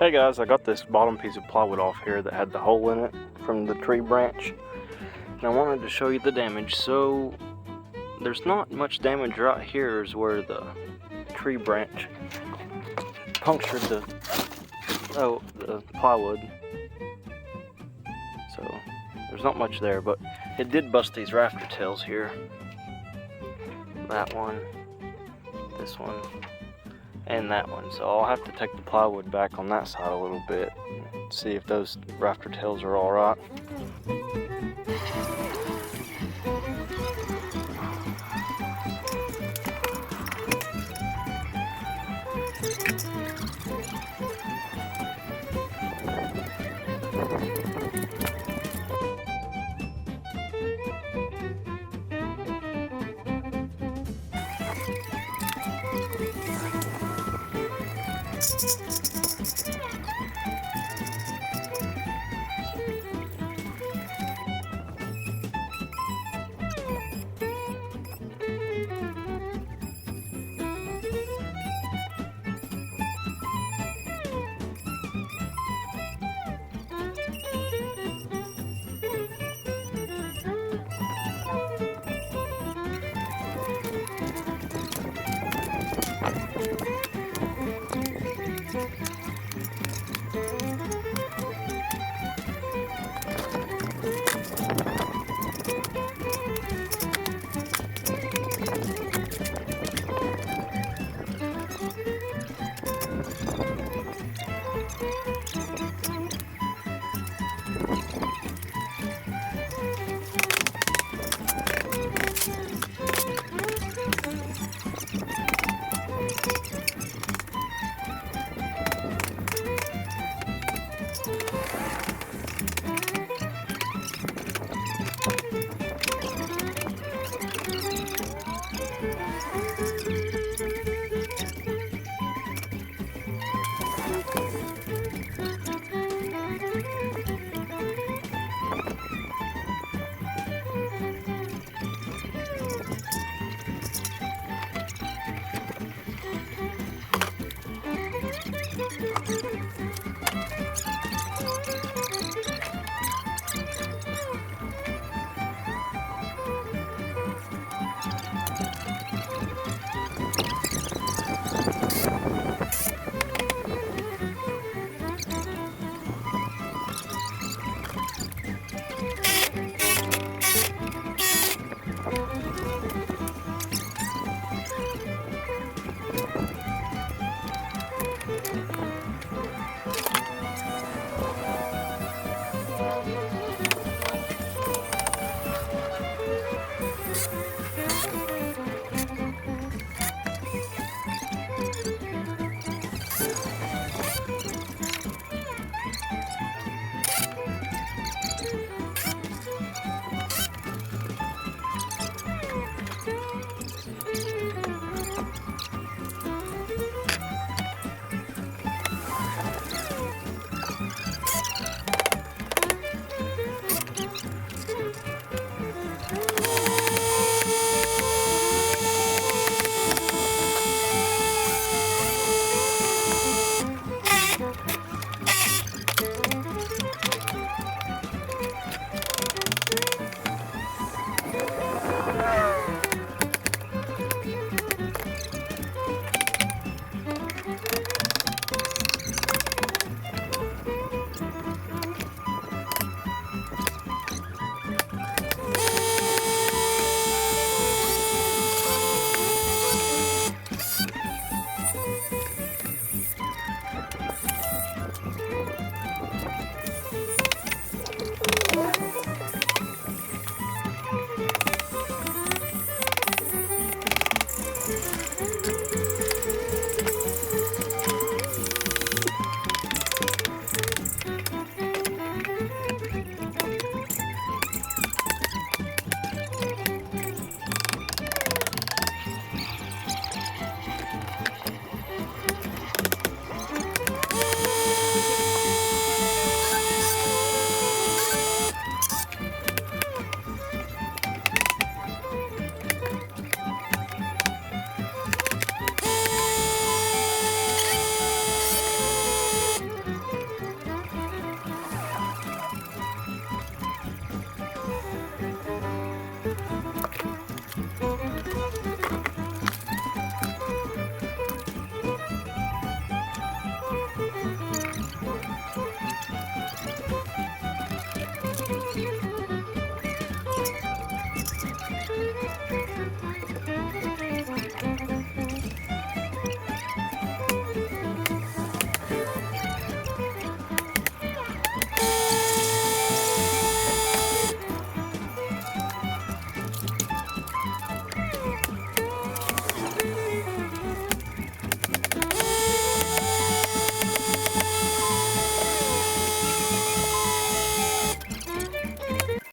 Hey guys, I got this bottom piece of plywood off here that had the hole in it from the tree branch, and I wanted to show you the damage. So there's not much damage right here is where the tree branch punctured the plywood. So there's not much there, but it did bust these rafter tails here. That one, this one, and that one. So I'll have to take the plywood back on that side a little bit, see if those rafter tails are all right.